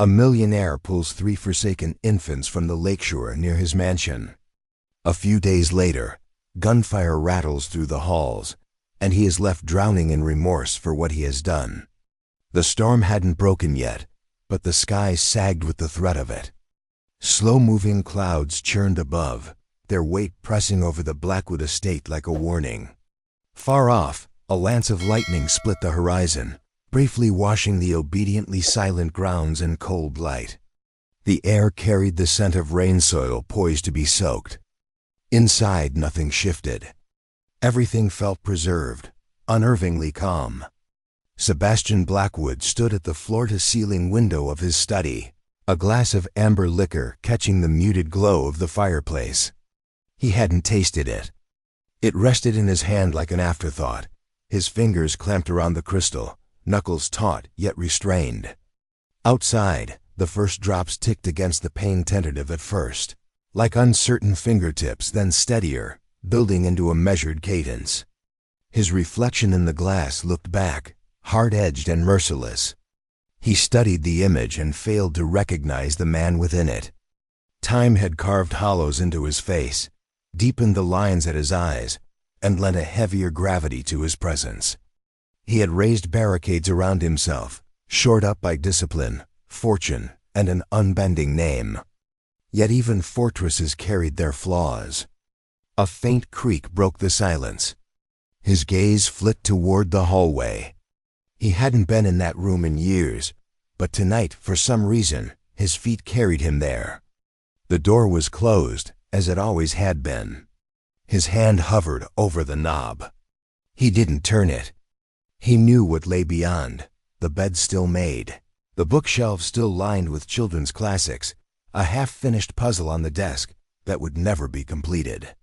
A millionaire pulls 3 forsaken infants from the lakeshore near his mansion. A few days later, gunfire rattles through the halls, and he is left drowning in remorse for what he has done. The storm hadn't broken yet, but the sky sagged with the threat of it. Slow-moving clouds churned above, their weight pressing over the Blackwood estate like a warning. Far off, a lance of lightning split the horizon, briefly washing the obediently silent grounds in cold light. The air carried the scent of rain soil poised to be soaked. Inside, nothing shifted. Everything felt preserved, unnervingly calm. Sebastian Blackwood stood at the floor-to-ceiling window of his study, a glass of amber liquor catching the muted glow of the fireplace. He hadn't tasted it. It rested in his hand like an afterthought, his fingers clamped around the crystal, knuckles taut yet restrained. Outside, the first drops ticked against the pane, tentative at first, like uncertain fingertips, then steadier, building into a measured cadence. His reflection in the glass looked back, hard-edged and merciless. He studied the image and failed to recognize the man within it. Time had carved hollows into his face, deepened the lines at his eyes, and lent a heavier gravity to his presence. He had raised barricades around himself, shored up by discipline, fortune, and an unbending name. Yet even fortresses carried their flaws. A faint creak broke the silence. His gaze flicked toward the hallway. He hadn't been in that room in years, but tonight, for some reason, his feet carried him there. The door was closed, as it always had been. His hand hovered over the knob. He didn't turn it. He knew what lay beyond, the bed still made, the bookshelves still lined with children's classics, a half-finished puzzle on the desk that would never be completed.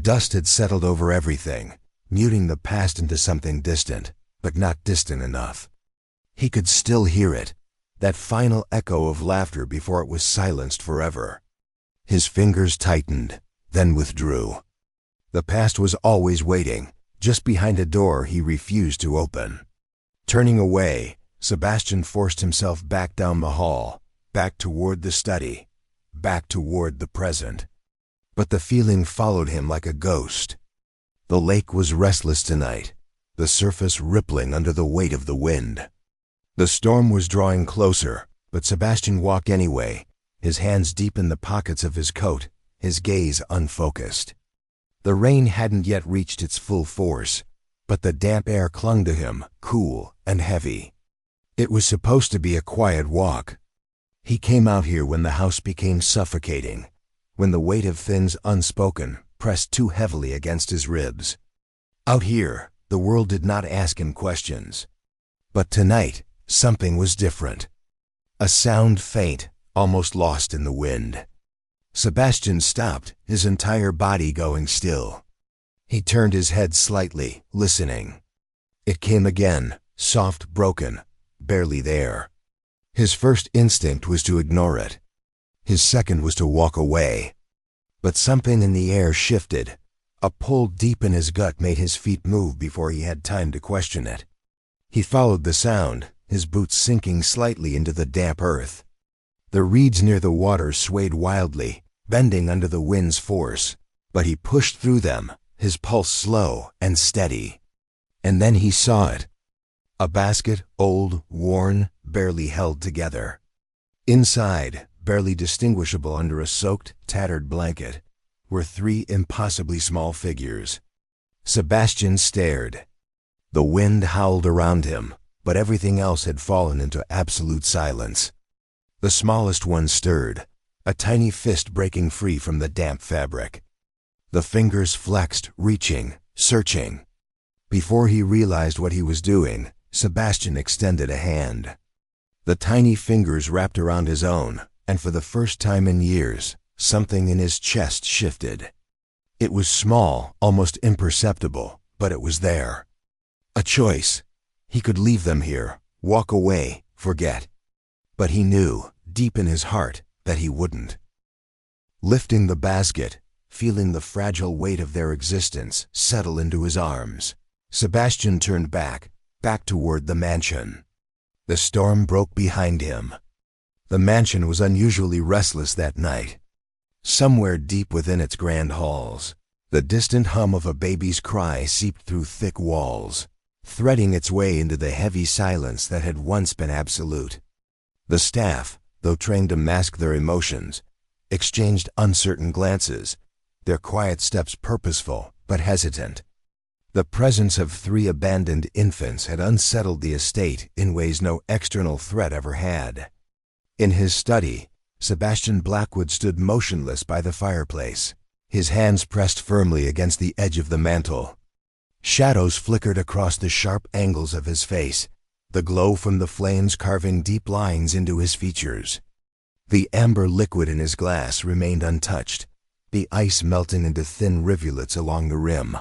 Dust had settled over everything, muting the past into something distant, but not distant enough. He could still hear it, that final echo of laughter before it was silenced forever. His fingers tightened, then withdrew. The past was always waiting, just behind a door he refused to open. Turning away, Sebastian forced himself back down the hall, back toward the study, back toward the present. But the feeling followed him like a ghost. The lake was restless tonight, the surface rippling under the weight of the wind. The storm was drawing closer, but Sebastian walked anyway, his hands deep in the pockets of his coat, his gaze unfocused. The rain hadn't yet reached its full force, but the damp air clung to him, cool and heavy. It was supposed to be a quiet walk. He came out here when the house became suffocating, when the weight of things unspoken pressed too heavily against his ribs. Out here, the world did not ask him questions. But tonight, something was different. A sound faint, almost lost in the wind. Sebastian stopped, his entire body going still. He turned his head slightly, listening. It came again, soft, broken, barely there. His first instinct was to ignore it. His second was to walk away. But something in the air shifted. A pull deep in his gut made his feet move before he had time to question it. He followed the sound, his boots sinking slightly into the damp earth. The reeds near the water swayed wildly, bending under the wind's force, but he pushed through them, his pulse slow and steady. And then he saw it. A basket, old, worn, barely held together. Inside, barely distinguishable under a soaked, tattered blanket, were 3 impossibly small figures. Sebastian stared. The wind howled around him, but everything else had fallen into absolute silence. The smallest one stirred, a tiny fist breaking free from the damp fabric. The fingers flexed, reaching, searching. Before he realized what he was doing, Sebastian extended a hand. The tiny fingers wrapped around his own, and for the first time in years, something in his chest shifted. It was small, almost imperceptible, but it was there. A choice. He could leave them here, walk away, forget. But he knew, deep in his heart, that he wouldn't. Lifting the basket, feeling the fragile weight of their existence settle into his arms, Sebastian turned back toward the mansion. The storm broke behind him. The mansion was unusually restless that night. Somewhere deep within its grand halls, the distant hum of a baby's cry seeped through thick walls, threading its way into the heavy silence that had once been absolute. The staff, though trained to mask their emotions, exchanged uncertain glances, their quiet steps purposeful but hesitant. The presence of 3 abandoned infants had unsettled the estate in ways no external threat ever had. In his study, Sebastian Blackwood stood motionless by the fireplace, his hands pressed firmly against the edge of the mantel. Shadows flickered across the sharp angles of his face, the glow from the flames carving deep lines into his features. The amber liquid in his glass remained untouched, the ice melting into thin rivulets along the rim.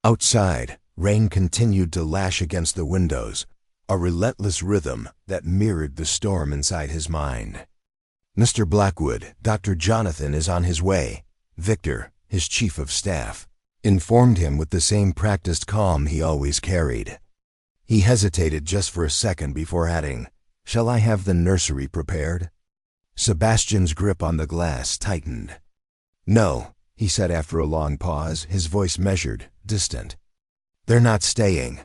Outside, rain continued to lash against the windows, a relentless rhythm that mirrored the storm inside his mind. "Mr. Blackwood, Dr. Jonathan is on his way," Victor, his chief of staff, informed him with the same practiced calm he always carried. He hesitated just for a second before adding, "Shall I have the nursery prepared?" Sebastian's grip on the glass tightened. "No," he said after a long pause, his voice measured, distant. "They're not staying."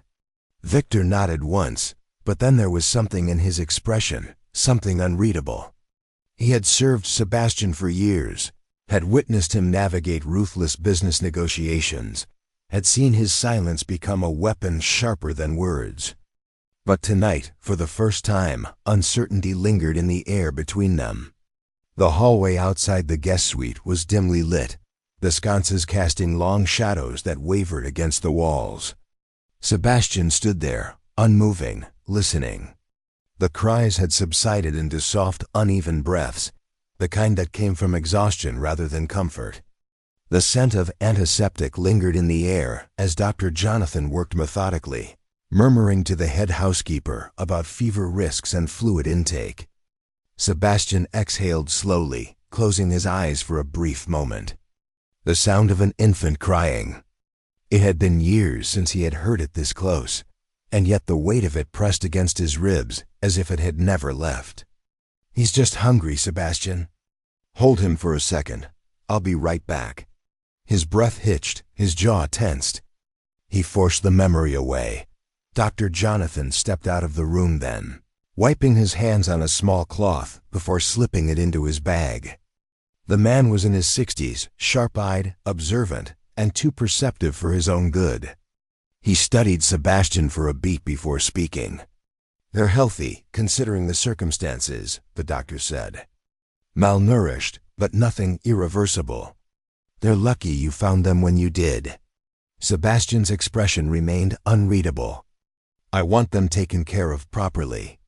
Victor nodded once, but then there was something in his expression, something unreadable. He had served Sebastian for years, had witnessed him navigate ruthless business negotiations, had seen his silence become a weapon sharper than words. But tonight, for the first time, uncertainty lingered in the air between them. The hallway outside the guest suite was dimly lit, the sconces casting long shadows that wavered against the walls. Sebastian stood there, unmoving, listening. The cries had subsided into soft, uneven breaths, the kind that came from exhaustion rather than comfort. The scent of antiseptic lingered in the air as Dr. Jonathan worked methodically, murmuring to the head housekeeper about fever risks and fluid intake. Sebastian exhaled slowly, closing his eyes for a brief moment. The sound of an infant crying. It had been years since he had heard it this close, and yet the weight of it pressed against his ribs as if it had never left. "He's just hungry, Sebastian. Hold him for a second. I'll be right back." His breath hitched, his jaw tensed. He forced the memory away. Dr. Jonathan stepped out of the room then, wiping his hands on a small cloth before slipping it into his bag. The man was in his 60s, sharp-eyed, observant, and too perceptive for his own good. He studied Sebastian for a beat before speaking. "They're healthy, considering the circumstances," the doctor said. "Malnourished, but nothing irreversible. They're lucky you found them when you did." Sebastian's expression remained unreadable. "I want them taken care of properly."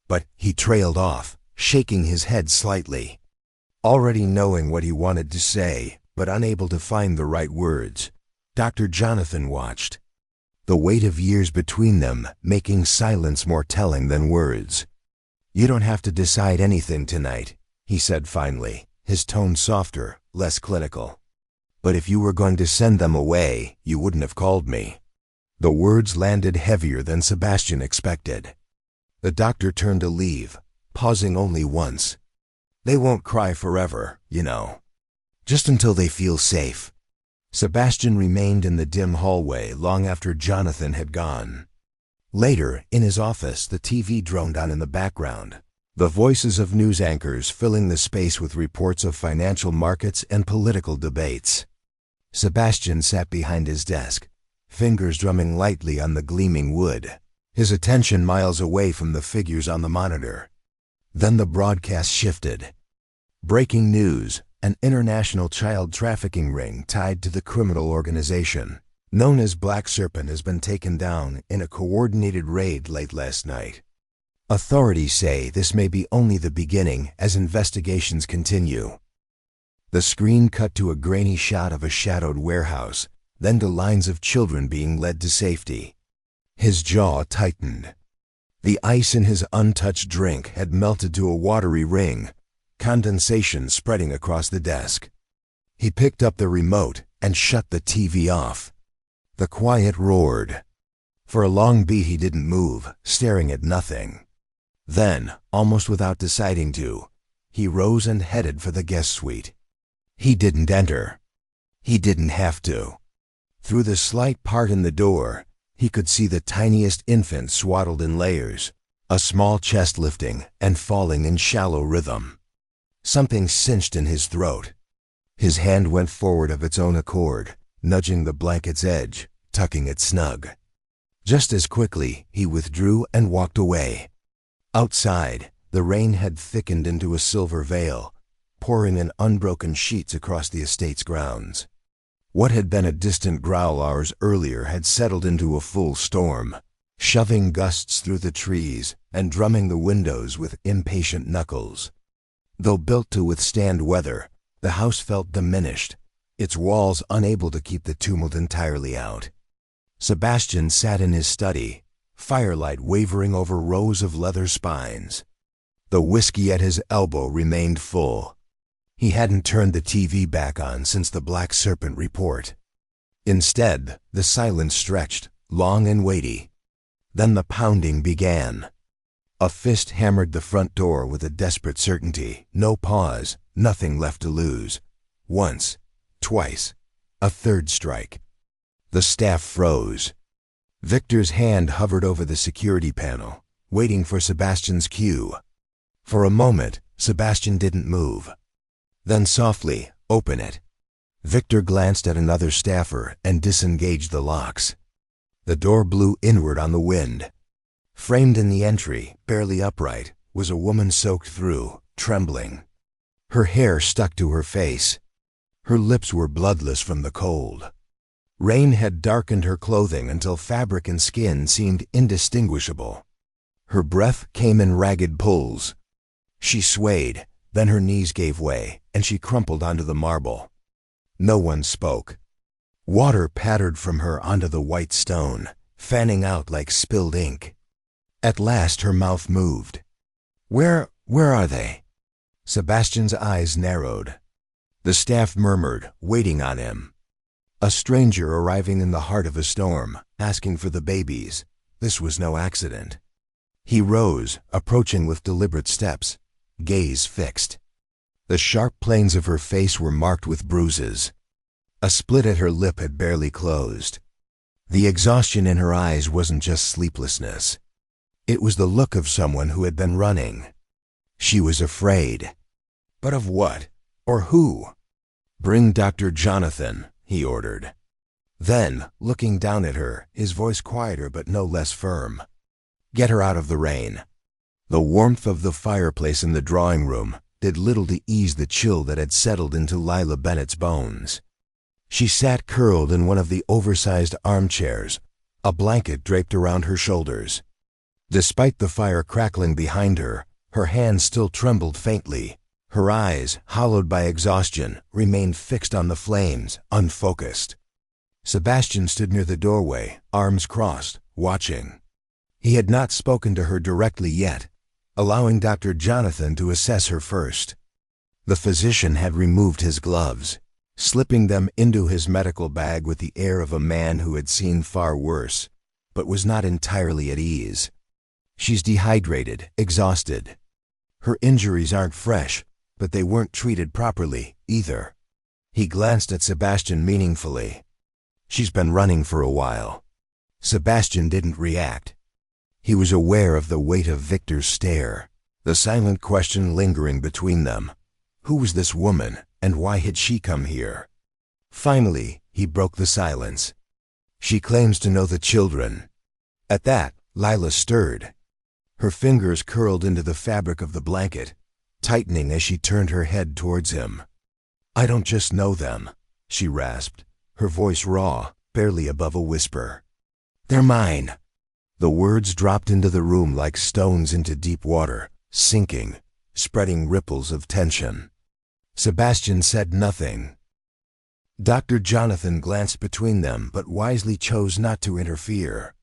But he trailed off, shaking his head slightly. Already knowing what he wanted to say, but unable to find the right words, Dr. Jonathan watched. The weight of years between them making silence more telling than words. "You don't have to decide anything tonight," he said finally, his tone softer, less clinical. "But if you were going to send them away, you wouldn't have called me." The words landed heavier than Sebastian expected. The doctor turned to leave, pausing only once. "They won't cry forever, you know. Just until they feel safe." Sebastian remained in the dim hallway long after Jonathan had gone. Later, in his office, the TV droned on in the background, the voices of news anchors filling the space with reports of financial markets and political debates. Sebastian sat behind his desk, fingers drumming lightly on the gleaming wood, his attention miles away from the figures on the monitor. Then the broadcast shifted. Breaking news: an international child trafficking ring tied to the criminal organization known as Black Serpent has been taken down in a coordinated raid late last night. Authorities say this may be only the beginning as investigations continue. The screen cut to a grainy shot of a shadowed warehouse, then to lines of children being led to safety. His jaw tightened. The ice in his untouched drink had melted to a watery ring, condensation spreading across the desk. He picked up the remote and shut the TV off. The quiet roared. For a long beat he didn't move, staring at nothing. Then, almost without deciding to, he rose and headed for the guest suite. He didn't enter. He didn't have to. Through the slight part in the door, he could see the tiniest infant swaddled in layers, a small chest lifting and falling in shallow rhythm. Something cinched in his throat. His hand went forward of its own accord, nudging the blanket's edge, tucking it snug. Just as quickly, he withdrew and walked away. Outside, the rain had thickened into a silver veil, pouring in unbroken sheets across the estate's grounds. What had been a distant growl hours earlier had settled into a full storm, shoving gusts through the trees and drumming the windows with impatient knuckles. Though built to withstand weather, the house felt diminished, its walls unable to keep the tumult entirely out. Sebastian sat in his study, firelight wavering over rows of leather spines. The whiskey at his elbow remained full. He hadn't turned the TV back on since the Black Serpent report. Instead, the silence stretched, long and weighty. Then the pounding began. A fist hammered the front door with a desperate certainty, no pause, nothing left to lose. Once, twice, a third strike. The staff froze. Victor's hand hovered over the security panel, waiting for Sebastian's cue. For a moment, Sebastian didn't move. Then softly, "Open it." Victor glanced at another staffer and disengaged the locks. The door blew inward on the wind. Framed in the entry, barely upright, was a woman soaked through, trembling. Her hair stuck to her face. Her lips were bloodless from the cold. Rain had darkened her clothing until fabric and skin seemed indistinguishable. Her breath came in ragged pulls. She swayed, then her knees gave way, and she crumpled onto the marble. No one spoke. Water pattered from her onto the white stone, fanning out like spilled ink. At last her mouth moved. Where are they?" Sebastian's eyes narrowed. The staff murmured, waiting on him. A stranger arriving in the heart of a storm, asking for the babies. This was no accident. He rose, approaching with deliberate steps, gaze fixed. The sharp planes of her face were marked with bruises. A split at her lip had barely closed. The exhaustion in her eyes wasn't just sleeplessness. It was the look of someone who had been running. She was afraid. But of what? Or who? "Bring Dr. Jonathan," he ordered. Then, looking down at her, his voice quieter but no less firm, "Get her out of the rain." The warmth of the fireplace in the drawing room did little to ease the chill that had settled into Lila Bennett's bones. She sat curled in one of the oversized armchairs, a blanket draped around her shoulders. Despite the fire crackling behind her, her hands still trembled faintly. Her eyes, hollowed by exhaustion, remained fixed on the flames, unfocused. Sebastian stood near the doorway, arms crossed, watching. He had not spoken to her directly yet, allowing Dr. Jonathan to assess her first. The physician had removed his gloves, slipping them into his medical bag with the air of a man who had seen far worse, but was not entirely at ease. "She's dehydrated, exhausted. Her injuries aren't fresh, but they weren't treated properly, either." He glanced at Sebastian meaningfully. "She's been running for a while." Sebastian didn't react. He was aware of the weight of Victor's stare, the silent question lingering between them. Who was this woman, and why had she come here? Finally, he broke the silence. "She claims to know the children." At that, Lila stirred. Her fingers curled into the fabric of the blanket, tightening as she turned her head towards him. "I don't just know them," she rasped, her voice raw, barely above a whisper. "They're mine." The words dropped into the room like stones into deep water, sinking, spreading ripples of tension. Sebastian said nothing. Dr. Jonathan glanced between them but wisely chose not to interfere.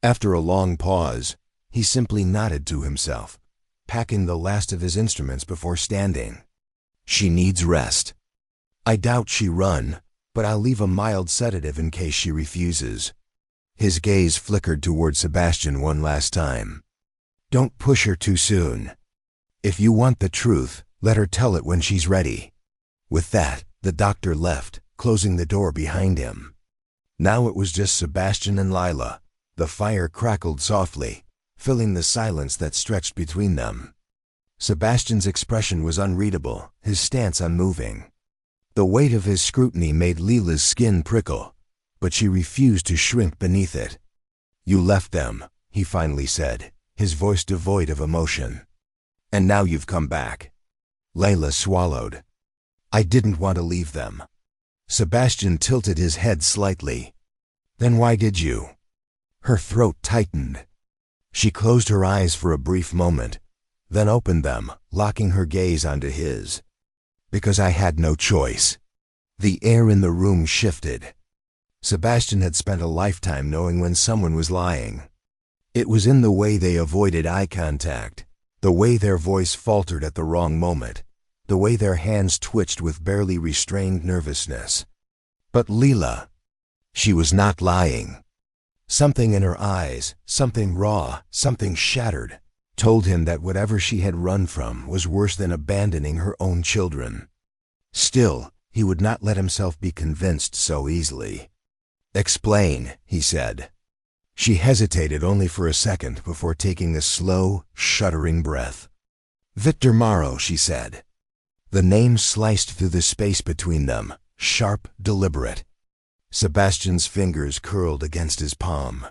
After a long pause, he simply nodded to himself, packing the last of his instruments before standing. "She needs rest. I doubt she run, but I'll leave a mild sedative in case she refuses." His gaze flickered toward Sebastian one last time. Don't push her too soon. If you want the truth, let her tell it when she's ready." With that, the doctor left, closing the door behind him. Now it was just Sebastian and Lila. The fire crackled softly, filling the silence that stretched between them. Sebastian's expression was unreadable, his stance unmoving. The weight of his scrutiny made Lila's skin prickle, but she refused to shrink beneath it. "You left them," he finally said, his voice devoid of emotion. "And now you've come back." Lila swallowed. "I didn't want to leave them." Sebastian tilted his head slightly. "Then why did you?" Her throat tightened. She closed her eyes for a brief moment, then opened them, locking her gaze onto his. "Because I had no choice." The air in the room shifted. Sebastian had spent a lifetime knowing when someone was lying. It was in the way they avoided eye contact, the way their voice faltered at the wrong moment, the way their hands twitched with barely restrained nervousness. But Lila, she was not lying. Something in her eyes, something raw, something shattered, told him that whatever she had run from was worse than abandoning her own children. Still, he would not let himself be convinced so easily. "Explain," he said. She hesitated only for a second before taking a slow, shuddering breath. "Victor Morrow," she said. The name sliced through the space between them, sharp, deliberate. Sebastian's fingers curled against his palm.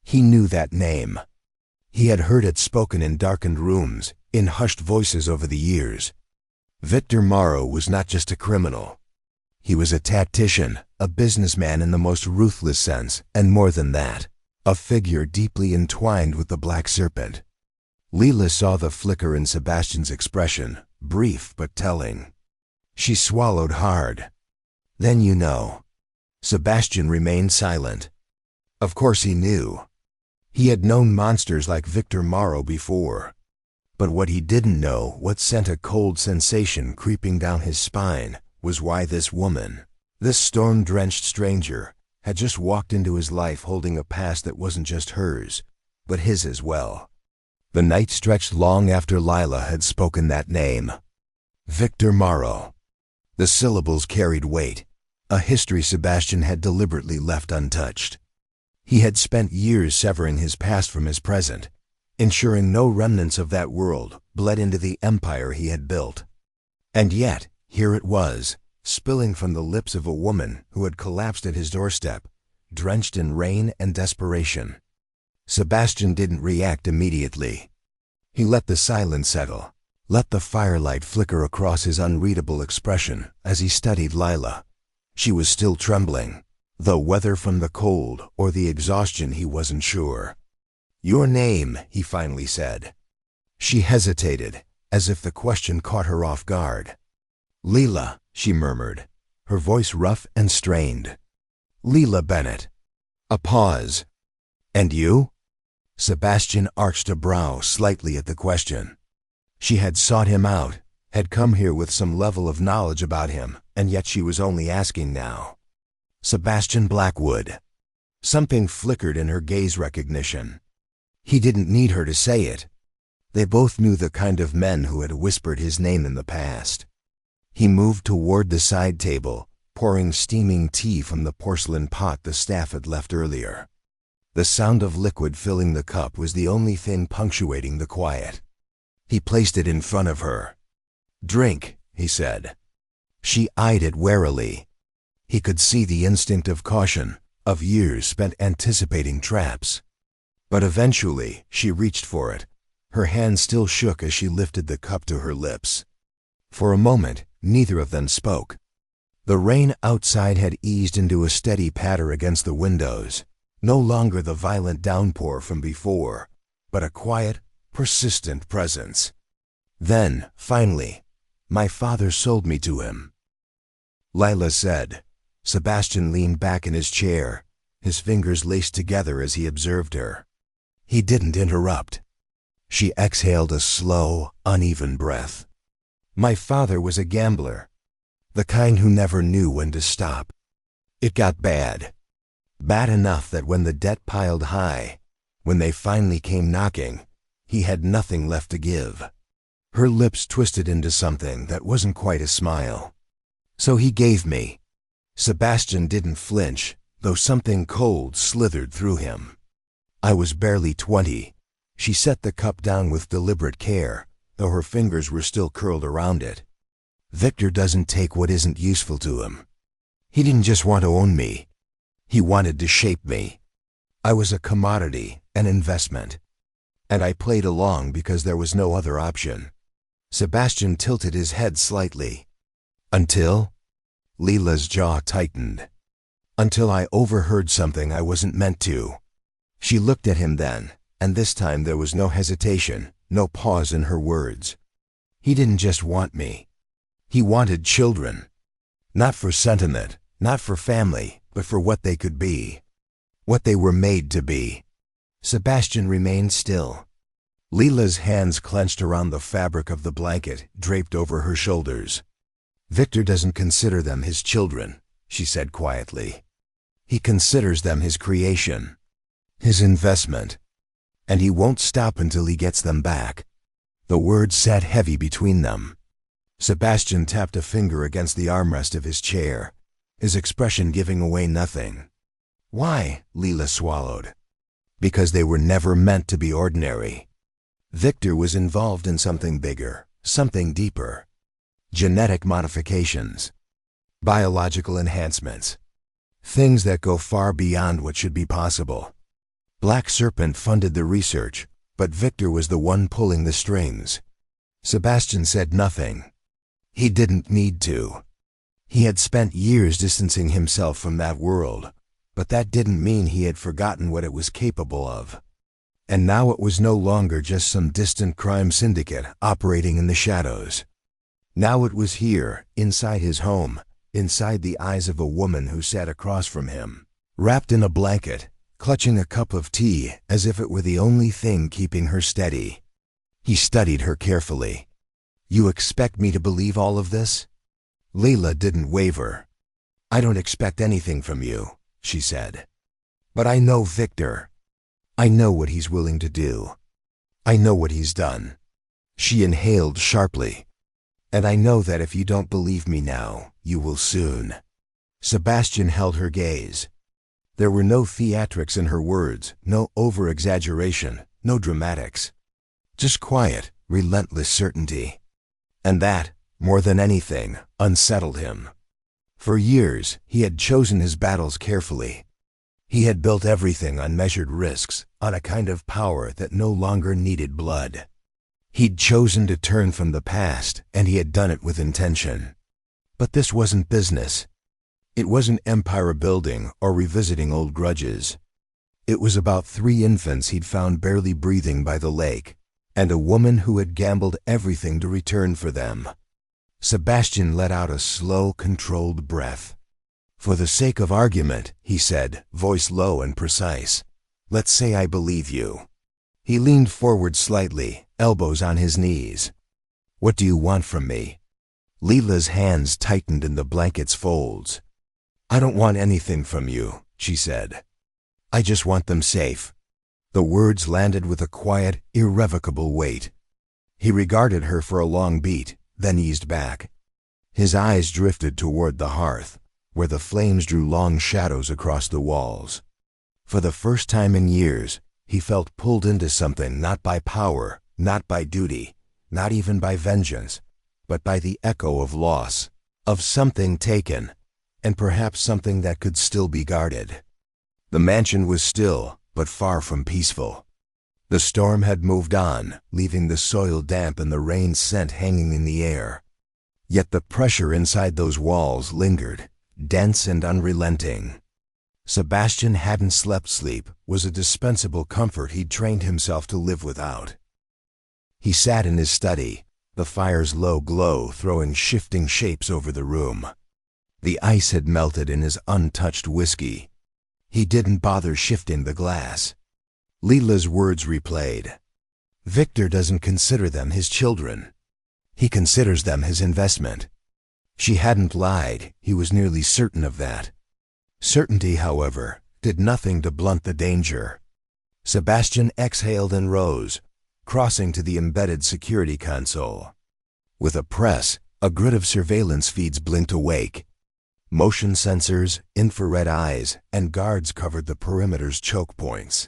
He knew that name. He had heard it spoken in darkened rooms, in hushed voices over the years. Victor Morrow was not just a criminal. He was a tactician, a businessman in the most ruthless sense, and more than that, a figure deeply entwined with the Black Serpent. Lila saw the flicker in Sebastian's expression, brief but telling. She swallowed hard. "Then you know." Sebastian remained silent. Of course he knew. He had known monsters like Victor Morrow before. But what he didn't know, what sent a cold sensation creeping down his spine, was why this woman, this storm-drenched stranger, had just walked into his life holding a past that wasn't just hers, but his as well. The night stretched long after Lila had spoken that name. Victor Morrow. The syllables carried weight, a history Sebastian had deliberately left untouched. He had spent years severing his past from his present, ensuring no remnants of that world bled into the empire he had built. And yet, here it was, spilling from the lips of a woman who had collapsed at his doorstep, drenched in rain and desperation. Sebastian didn't react immediately. He let the silence settle, let the firelight flicker across his unreadable expression as he studied Lila. She was still trembling, though whether from the cold or the exhaustion he wasn't sure. "Your name," he finally said. She hesitated, as if the question caught her off guard. "Lila," she murmured, her voice rough and strained. "Lila Bennett." A pause. "And you?" Sebastian arched a brow slightly at the question. She had sought him out, had come here with some level of knowledge about him, and yet she was only asking now. Sebastian Blackwood. Something flickered in her gaze recognition. He didn't need her to say it. They both knew the kind of men who had whispered his name in the past. He moved toward the side table, pouring steaming tea from the porcelain pot the staff had left earlier. The sound of liquid filling the cup was the only thing punctuating the quiet. He placed it in front of her. "Drink," he said. She eyed it warily. He could see the instinct of caution, of years spent anticipating traps. But eventually, she reached for it. Her hand still shook as she lifted the cup to her lips. For a moment, neither of them spoke. The rain outside had eased into a steady patter against the windows, no longer the violent downpour from before, but a quiet, persistent presence. Then, finally, "My father sold me to him," Lila said. Sebastian leaned back in his chair, his fingers laced together as he observed her. He didn't interrupt. She exhaled a slow, uneven breath. "My father was a gambler, the kind who never knew when to stop. It got bad. Bad enough that when the debt piled high, when they finally came knocking, he had nothing left to give. Her lips twisted into something that wasn't quite a smile. So he gave me. Sebastian didn't flinch, though something cold slithered through him. I was barely 20. She set the cup down with deliberate care, though her fingers were still curled around it. Victor doesn't take what isn't useful to him. He didn't just want to own me. He wanted to shape me. I was a commodity, an investment. And I played along because there was no other option. Sebastian tilted his head slightly. Until? Leela's jaw tightened. Until I overheard something I wasn't meant to. She looked at him then, and this time there was no hesitation, no pause in her words. He didn't just want me. He wanted children. Not for sentiment, not for family, but for what they could be. What they were made to be. Sebastian remained still. Leela's hands clenched around the fabric of the blanket draped over her shoulders. Victor doesn't consider them his children, she said quietly. He considers them his creation, his investment. And he won't stop until he gets them back. The words sat heavy between them. Sebastian tapped a finger against the armrest of his chair, his expression giving away nothing. Why? Leela swallowed. Because they were never meant to be ordinary. Victor was involved in something bigger, something deeper. Genetic modifications. Biological enhancements. Things that go far beyond what should be possible. Black Serpent funded the research, but Victor was the one pulling the strings. Sebastian said nothing. He didn't need to. He had spent years distancing himself from that world, but that didn't mean he had forgotten what it was capable of. And now it was no longer just some distant crime syndicate operating in the shadows. Now it was here, inside his home, inside the eyes of a woman who sat across from him, wrapped in a blanket, clutching a cup of tea as if it were the only thing keeping her steady. He studied her carefully. You expect me to believe all of this? Leela didn't waver. I don't expect anything from you, she said. But I know Victor. I know what he's willing to do. I know what he's done. She inhaled sharply. And I know that if you don't believe me now, you will soon. Sebastian held her gaze. There were no theatrics in her words, no over-exaggeration, no dramatics. Just quiet, relentless certainty. And that, more than anything, unsettled him. For years, he had chosen his battles carefully. He had built everything on measured risks, on a kind of power that no longer needed blood. He'd chosen to turn from the past, and he had done it with intention. But this wasn't business. It wasn't empire building or revisiting old grudges. It was about 3 infants he'd found barely breathing by the lake, and a woman who had gambled everything to return for them. Sebastian let out a slow, controlled breath. For the sake of argument, he said, voice low and precise, let's say I believe you. He leaned forward slightly, elbows on his knees. What do you want from me? Leela's hands tightened in the blanket's folds. I don't want anything from you, she said. I just want them safe. The words landed with a quiet, irrevocable weight. He regarded her for a long beat, then eased back. His eyes drifted toward the hearth, where the flames drew long shadows across the walls. For the first time in years, he felt pulled into something not by power, not by duty, not even by vengeance, but by the echo of loss, of something taken, and perhaps something that could still be guarded. The mansion was still, but far from peaceful. The storm had moved on, leaving the soil damp and the rain scent hanging in the air. Yet the pressure inside those walls lingered, dense and unrelenting. Sebastian hadn't slept sleep was a dispensable comfort he'd trained himself to live without. He sat in his study, the fire's low glow throwing shifting shapes over the room. The ice had melted in his untouched whiskey. He didn't bother shifting the glass. Leela's words replayed. Victor doesn't consider them his children. He considers them his investment. She hadn't lied, he was nearly certain of that. Certainty, however, did nothing to blunt the danger. Sebastian exhaled and rose, crossing to the embedded security console. With a press, a grid of surveillance feeds blinked awake. Motion sensors, infrared eyes, and guards covered the perimeter's choke points.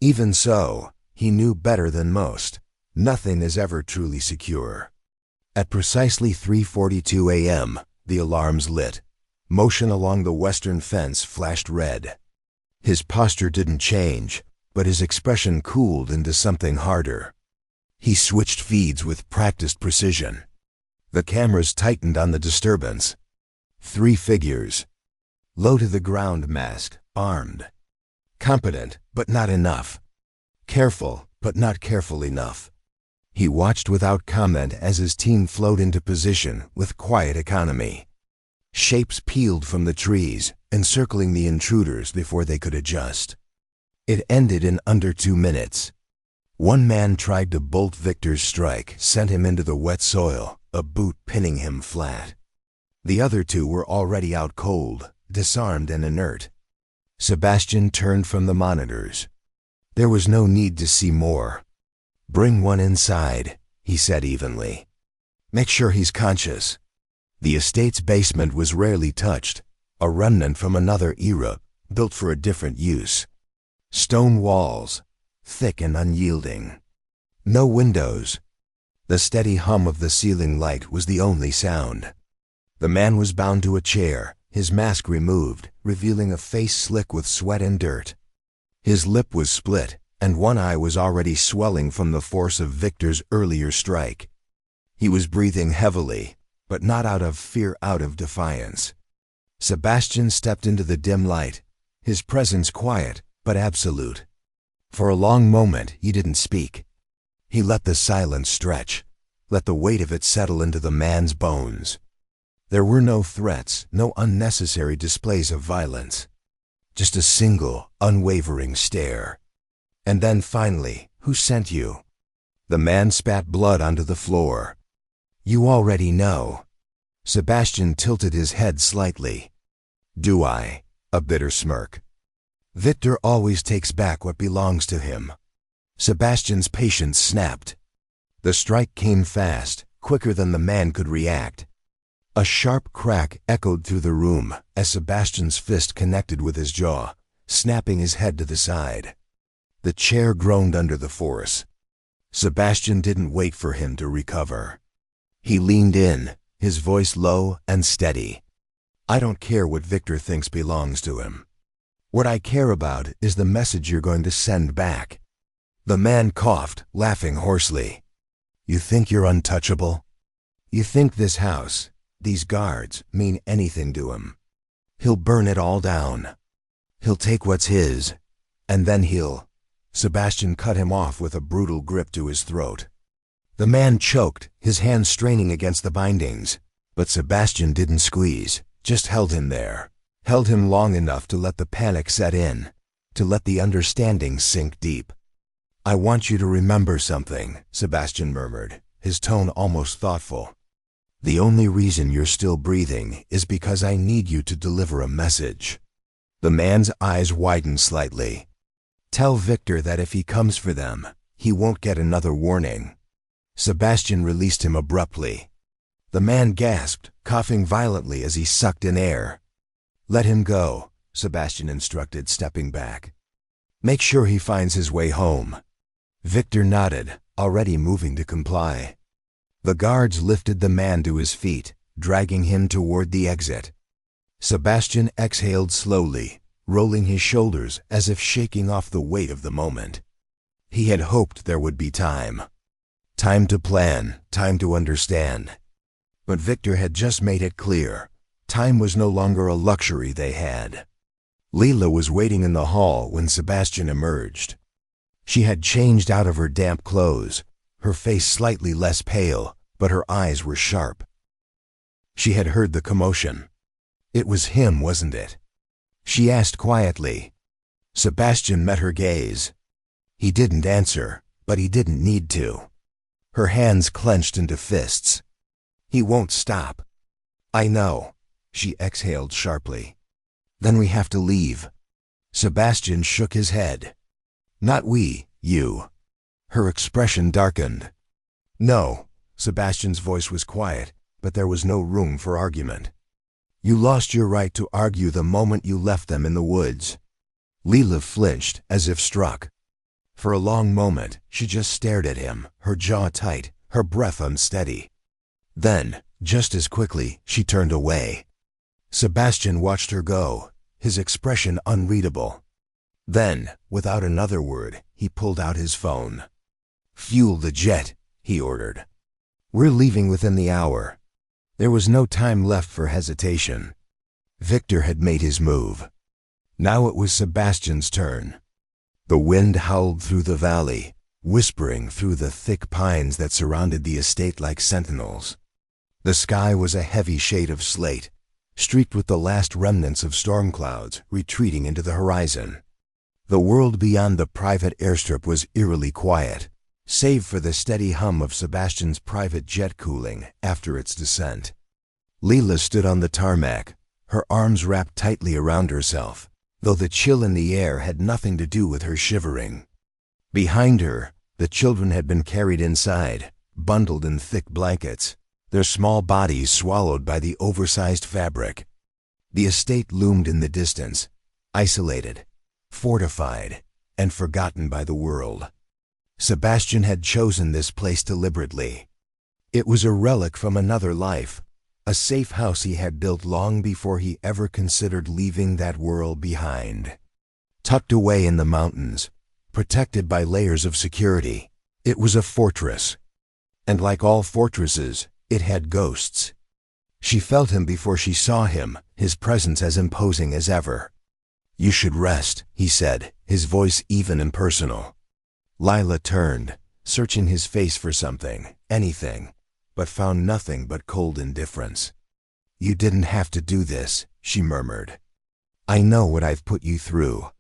Even so, he knew better than most. Nothing is ever truly secure. At precisely 3:42 a.m., the alarms lit. Motion along the western fence flashed red. His posture didn't change, but his expression cooled into something harder. He switched feeds with practiced precision. The cameras tightened on the disturbance. 3 figures. Low to the ground, masked, armed. Competent, but not enough. Careful, but not careful enough. He watched without comment as his team flowed into position with quiet economy. Shapes peeled from the trees, encircling the intruders before they could adjust. It ended in under 2 minutes. One man tried to bolt Victor's strike, sent him into the wet soil, a boot pinning him flat. The other 2 were already out cold, disarmed and inert. Sebastian turned from the monitors. There was no need to see more. "Bring one inside," he said evenly. "Make sure he's conscious." The estate's basement was rarely touched, a remnant from another era, built for a different use. Stone walls, thick and unyielding. No windows. The steady hum of the ceiling light was the only sound. The man was bound to a chair, his mask removed, revealing a face slick with sweat and dirt. His lip was split, and one eye was already swelling from the force of Victor's earlier strike. He was breathing heavily, but not out of fear, out of defiance. Sebastian stepped into the dim light, his presence quiet but absolute. For a long moment he didn't speak. He let the silence stretch, let the weight of it settle into the man's bones. There were no threats, no unnecessary displays of violence. Just a single, unwavering stare. And then finally, "Who sent you?" The man spat blood onto the floor. "You already know." Sebastian tilted his head slightly. "Do I?" A bitter smirk. "Victor always takes back what belongs to him." Sebastian's patience snapped. The strike came fast, quicker than the man could react. A sharp crack echoed through the room as Sebastian's fist connected with his jaw, snapping his head to the side. The chair groaned under the force. Sebastian didn't wait for him to recover. He leaned in, his voice low and steady. "I don't care what Victor thinks belongs to him. What I care about is the message you're going to send back." The man coughed, laughing hoarsely. "You think you're untouchable? You think this house, these guards, mean anything to him? He'll burn it all down. He'll take what's his, and then he'll—" Sebastian cut him off with a brutal grip to his throat. The man choked, his hands straining against the bindings, but Sebastian didn't squeeze, just held him there, held him long enough to let the panic set in, to let the understanding sink deep. "I want you to remember something," Sebastian murmured, his tone almost thoughtful. "The only reason you're still breathing is because I need you to deliver a message." The man's eyes widened slightly. "Tell Victor that if he comes for them, he won't get another warning." Sebastian released him abruptly. The man gasped, coughing violently as he sucked in air. "Let him go," Sebastian instructed, stepping back. "Make sure he finds his way home." Victor nodded, already moving to comply. The guards lifted the man to his feet, dragging him toward the exit. Sebastian exhaled slowly, rolling his shoulders as if shaking off the weight of the moment. He had hoped there would be time. Time to plan, time to understand. But Victor had just made it clear. Time was no longer a luxury they had. Leela was waiting in the hall when Sebastian emerged. She had changed out of her damp clothes, her face slightly less pale, but her eyes were sharp. She had heard the commotion. It was him, wasn't it? She asked quietly. Sebastian met her gaze. He didn't answer, but he didn't need to. Her hands clenched into fists. "He won't stop." "I know," she exhaled sharply. "Then we have to leave." Sebastian shook his head. "Not we, you." Her expression darkened. "No." Sebastian's voice was quiet, but there was no room for argument. "You lost your right to argue the moment you left them in the woods." Leela flinched, as if struck. For a long moment, she just stared at him, her jaw tight, her breath unsteady. Then, just as quickly, she turned away. Sebastian watched her go, his expression unreadable. Then, without another word, he pulled out his phone. "Fuel the jet," he ordered. "We're leaving within the hour." There was no time left for hesitation. Victor had made his move. Now it was Sebastian's turn. The wind howled through the valley, whispering through the thick pines that surrounded the estate like sentinels. The sky was a heavy shade of slate, streaked with the last remnants of storm clouds retreating into the horizon. The world beyond the private airstrip was eerily quiet, save for the steady hum of Sebastian's private jet cooling after its descent. Leela stood on the tarmac, her arms wrapped tightly around herself, though the chill in the air had nothing to do with her shivering. Behind her, the children had been carried inside, bundled in thick blankets, their small bodies swallowed by the oversized fabric. The estate loomed in the distance, isolated, fortified, and forgotten by the world. Sebastian had chosen this place deliberately. It was a relic from another life, a safe house he had built long before he ever considered leaving that world behind. Tucked away in the mountains, protected by layers of security, it was a fortress. And like all fortresses, it had ghosts. She felt him before she saw him, his presence as imposing as ever. "You should rest," he said, his voice even and personal. Lila turned, searching his face for something, anything, but found nothing but cold indifference. "You didn't have to do this," she murmured. "I know what I've put you through."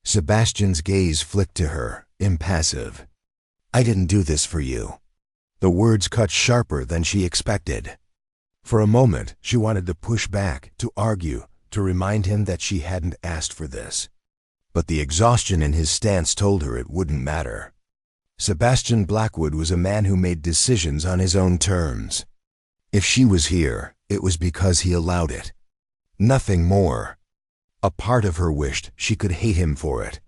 Sebastian's gaze flicked to her, impassive. "I didn't do this for you." The words cut sharper than she expected. For a moment, she wanted to push back, to argue, to remind him that she hadn't asked for this. But the exhaustion in his stance told her it wouldn't matter. Sebastian Blackwood was a man who made decisions on his own terms. If she was here, it was because he allowed it. Nothing more. A part of her wished she could hate him for it.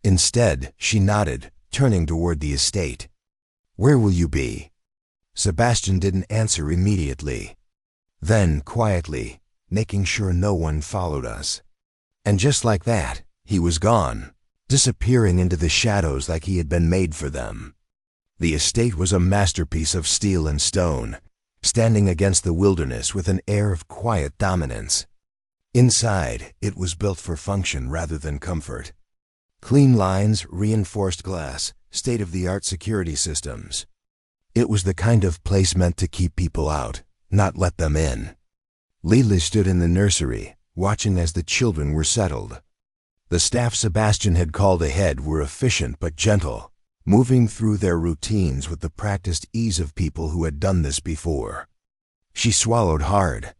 Instead, she nodded, turning toward the estate. "Where will you be?" Sebastian didn't answer immediately. Then, quietly, "Making sure no one followed us." And just like that, he was gone, disappearing into the shadows like he had been made for them. The estate was a masterpiece of steel and stone, standing against the wilderness with an air of quiet dominance. Inside, it was built for function rather than comfort. Clean lines, reinforced glass, state-of-the-art security systems. It was the kind of place meant to keep people out, not let them in. Leela stood in the nursery, watching as the children were settled. The staff Sebastian had called ahead were efficient but gentle, moving through their routines with the practiced ease of people who had done this before. She swallowed hard.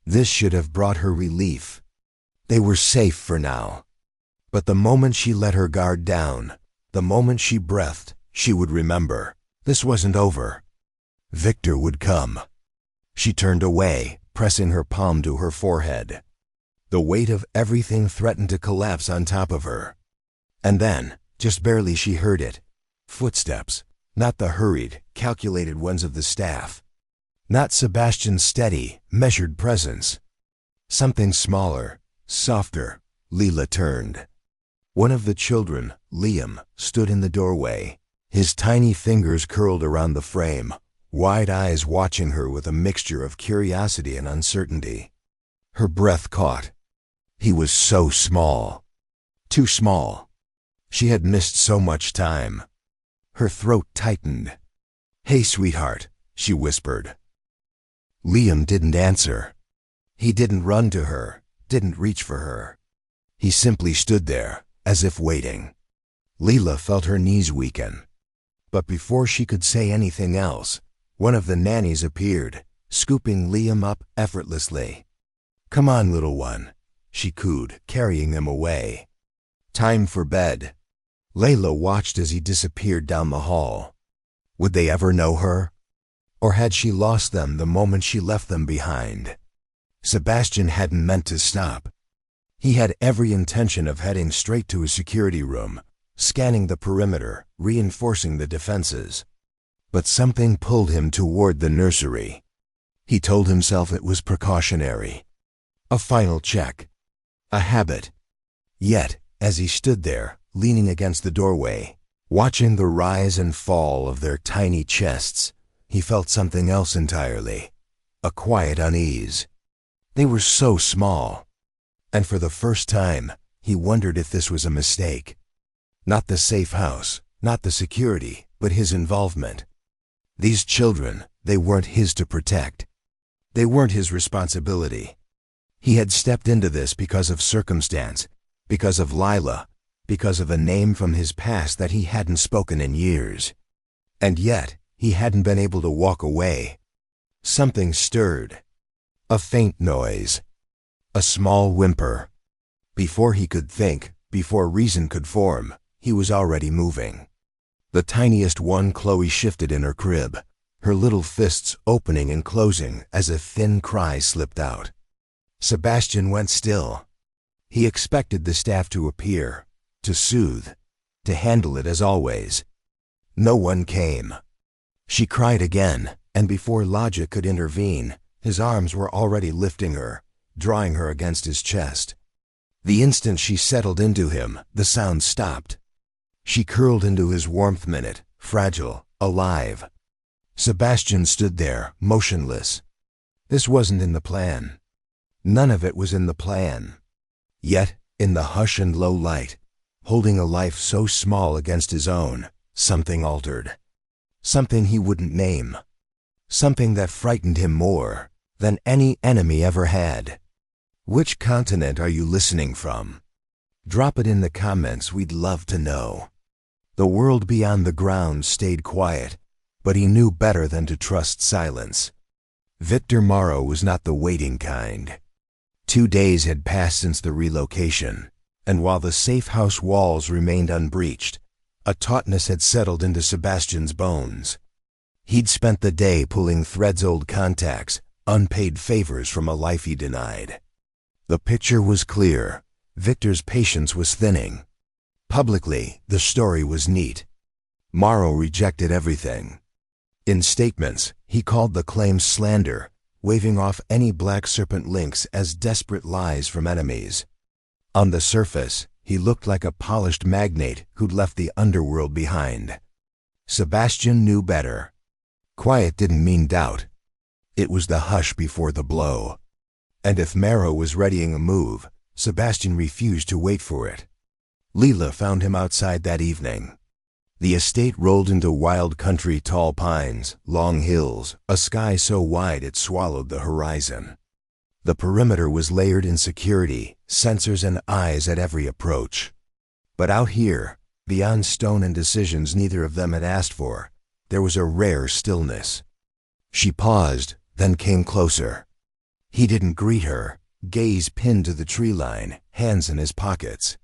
This should have brought her relief. They were safe for now. But the moment she let her guard down, the moment she breathed, she would remember. This wasn't over. Victor would come. She turned away, pressing her palm to her forehead. The weight of everything threatened to collapse on top of her. And then, just barely, she heard it. Footsteps, not the hurried, calculated ones of the staff. Not Sebastian's steady, measured presence. Something smaller, softer. Leela turned. One of the children, Liam, stood in the doorway, his tiny fingers curled around the frame, wide eyes watching her with a mixture of curiosity and uncertainty. Her breath caught. He was so small. Too small. She had missed so much time. Her throat tightened. "Hey, sweetheart," she whispered. Liam didn't answer. He didn't run to her, didn't reach for her. He simply stood there, as if waiting. Leela felt her knees weaken. But before she could say anything else, one of the nannies appeared, scooping Liam up effortlessly. "Come on, little one," she cooed, carrying him away. "Time for bed." Layla watched as he disappeared down the hall. Would they ever know her? Or had she lost them the moment she left them behind? Sebastian hadn't meant to stop. He had every intention of heading straight to his security room, scanning the perimeter, reinforcing the defenses. But something pulled him toward the nursery. He told himself it was precautionary. A final check. A habit. Yet, as he stood there, leaning against the doorway, watching the rise and fall of their tiny chests, he felt something else entirely. A quiet unease. They were so small. And for the first time, he wondered if this was a mistake. Not the safe house, not the security, but his involvement. These children, they weren't his to protect. They weren't his responsibility. He had stepped into this because of circumstance, because of Lila, because of a name from his past that he hadn't spoken in years. And yet, he hadn't been able to walk away. Something stirred. A faint noise. A small whimper. Before he could think, before reason could form, he was already moving. The tiniest one Chloe shifted in her crib, her little fists opening and closing as a thin cry slipped out. Sebastian went still. He expected the staff to appear, to soothe, to handle it as always. No one came. She cried again, and before logic could intervene, his arms were already lifting her, drawing her against his chest. The instant she settled into him, the sound stopped. She curled into his warmth minute, fragile, alive. Sebastian stood there, motionless. This wasn't in the plan. None of it was in the plan. Yet, in the hush and low light, holding a life so small against his own, something altered. Something he wouldn't name. Something that frightened him more than any enemy ever had. Which continent are you listening from? Drop it in the comments, we'd love to know. The world beyond the ground stayed quiet, but he knew better than to trust silence. Victor Morrow was not the waiting kind. 2 days had passed since the relocation, and while the safe house walls remained unbreached, a tautness had settled into Sebastian's bones. He'd spent the day pulling threads, old contacts, unpaid favors from a life he denied. The picture was clear. Victor's patience was thinning. Publicly, the story was neat. Morrow rejected everything. In statements, he called the claims slander, waving off any black serpent links as desperate lies from enemies. On the surface, he looked like a polished magnate who'd left the underworld behind. Sebastian knew better. Quiet didn't mean doubt. It was the hush before the blow. And if Morrow was readying a move, Sebastian refused to wait for it. Leela found him outside that evening. The estate rolled into wild country, tall pines, long hills, a sky so wide it swallowed the horizon. The perimeter was layered in security, sensors and eyes at every approach. But out here, beyond stone and decisions neither of them had asked for, there was a rare stillness. She paused, then came closer. He didn't greet her, gaze pinned to the tree line, hands in his pockets.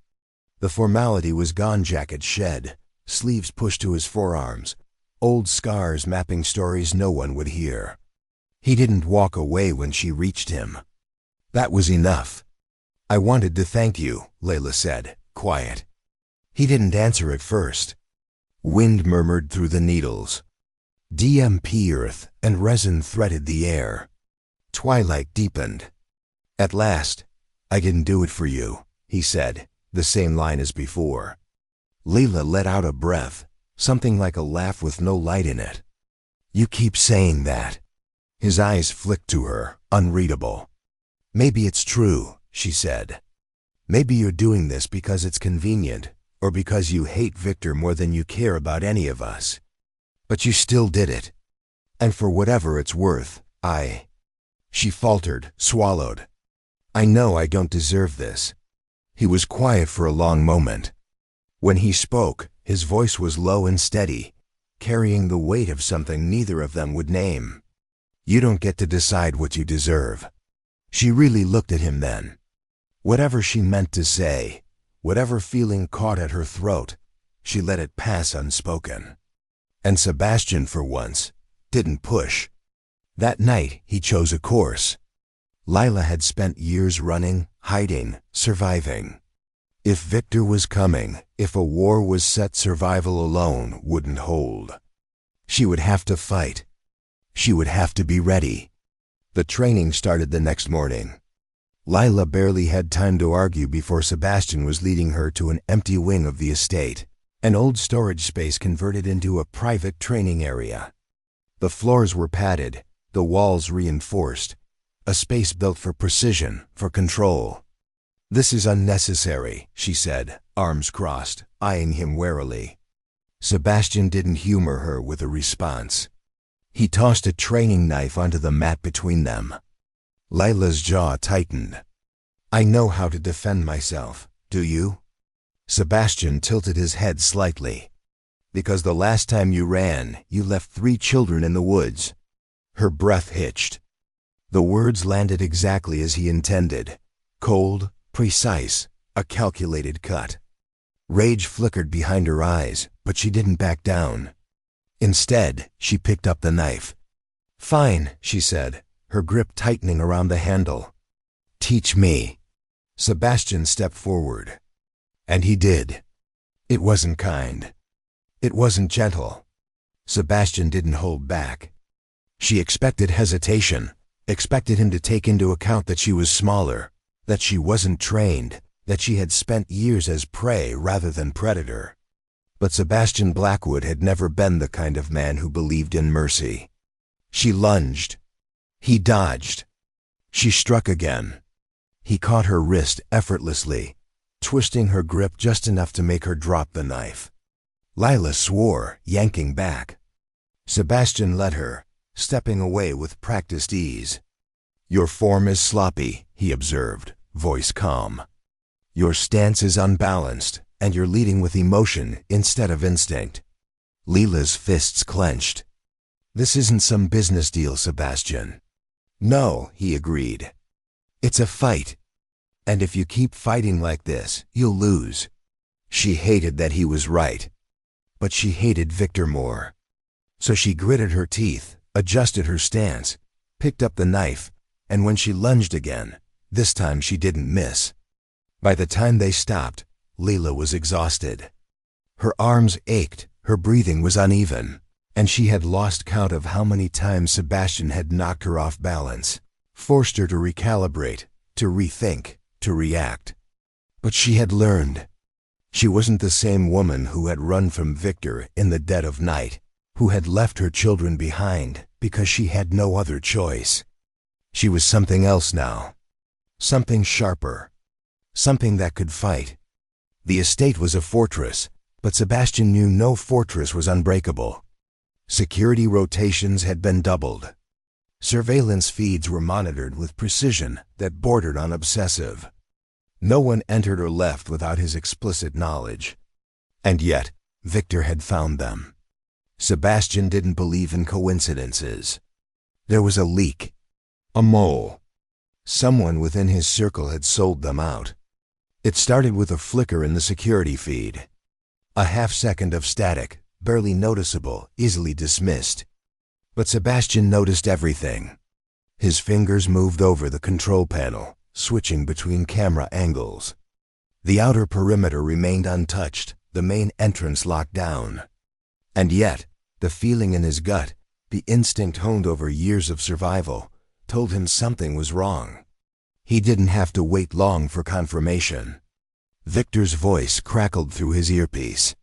The formality was gone, jacket shed, sleeves pushed to his forearms, old scars mapping stories no one would hear. He didn't walk away when she reached him. That was enough. "I wanted to thank you," Layla said, quiet. He didn't answer at first. Wind murmured through the needles. DMP earth and resin threaded the air. Twilight deepened. At last, "I didn't do it for you," he said, the same line as before. Leela let out a breath, something like a laugh with no light in it. "You keep saying that." His eyes flicked to her, unreadable. "Maybe it's true," she said. "Maybe you're doing this because it's convenient, or because you hate Victor more than you care about any of us. But you still did it. And for whatever it's worth, She faltered, swallowed. "I know I don't deserve this." He was quiet for a long moment. When he spoke, his voice was low and steady, carrying the weight of something neither of them would name. "You don't get to decide what you deserve." She really looked at him then. Whatever she meant to say, whatever feeling caught at her throat, she let it pass unspoken. And Sebastian, for once, didn't push. That night, he chose a course. Lila had spent years running, hiding, surviving. If Victor was coming, if a war was set, survival alone wouldn't hold. She would have to fight. She would have to be ready. The training started the next morning. Lila barely had time to argue before Sebastian was leading her to an empty wing of the estate, an old storage space converted into a private training area. The floors were padded, the walls reinforced, a space built for precision, for control. "This is unnecessary," she said, arms crossed, eyeing him warily. Sebastian didn't humor her with a response. He tossed a training knife onto the mat between them. Lila's jaw tightened. "I know how to defend myself, do you?" Sebastian tilted his head slightly. "Because the last time you ran, you left 3 children in the woods." Her breath hitched. The words landed exactly as he intended. Cold, precise, a calculated cut. Rage flickered behind her eyes, but she didn't back down. Instead, she picked up the knife. "Fine," she said, her grip tightening around the handle. "Teach me." Sebastian stepped forward. And he did. It wasn't kind. It wasn't gentle. Sebastian didn't hold back. She expected hesitation, expected him to take into account that she was smaller, that she wasn't trained, that she had spent years as prey rather than predator. But Sebastian Blackwood had never been the kind of man who believed in mercy. She lunged. He dodged. She struck again. He caught her wrist effortlessly, twisting her grip just enough to make her drop the knife. Lila swore, yanking back. Sebastian let her, stepping away with practiced ease. "Your form is sloppy," he observed, voice calm. "Your stance is unbalanced, and you're leading with emotion instead of instinct." Lila's fists clenched. "This isn't some business deal, Sebastian." "No," he agreed. "It's a fight. And if you keep fighting like this, you'll lose." She hated that he was right. But she hated Victor more. So she gritted her teeth, adjusted her stance, picked up the knife, and when she lunged again, this time she didn't miss. By the time they stopped, Lila was exhausted. Her arms ached, her breathing was uneven, and she had lost count of how many times Sebastian had knocked her off balance, forced her to recalibrate, to rethink, to react. But she had learned. She wasn't the same woman who had run from Victor in the dead of night, who had left her children behind because she had no other choice. She was something else now. Something sharper. Something that could fight. The estate was a fortress, but Sebastian knew no fortress was unbreakable. Security rotations had been doubled. Surveillance feeds were monitored with precision that bordered on obsessive. No one entered or left without his explicit knowledge. And yet, Victor had found them. Sebastian didn't believe in coincidences. There was a leak. A mole. Someone within his circle had sold them out. It started with a flicker in the security feed. A half-second of static, barely noticeable, easily dismissed. But Sebastian noticed everything. His fingers moved over the control panel, switching between camera angles. The outer perimeter remained untouched, the main entrance locked down. And yet, the feeling in his gut, the instinct honed over years of survival, told him something was wrong. He didn't have to wait long for confirmation. Victor's voice crackled through his earpiece.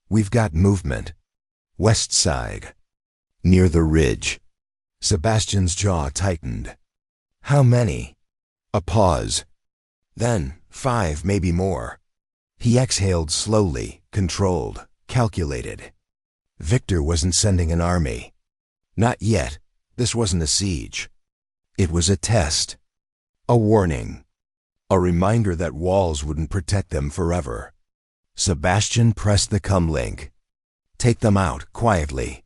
"We've got movement. West side. Near the ridge." Sebastian's jaw tightened. "How many?" A pause. Then 5, maybe more. He exhaled slowly, controlled, calculated. Victor wasn't sending an army. Not yet. This wasn't a siege. It was a test. A warning. A reminder that walls wouldn't protect them forever. Sebastian pressed the comlink. "Take them out, quietly."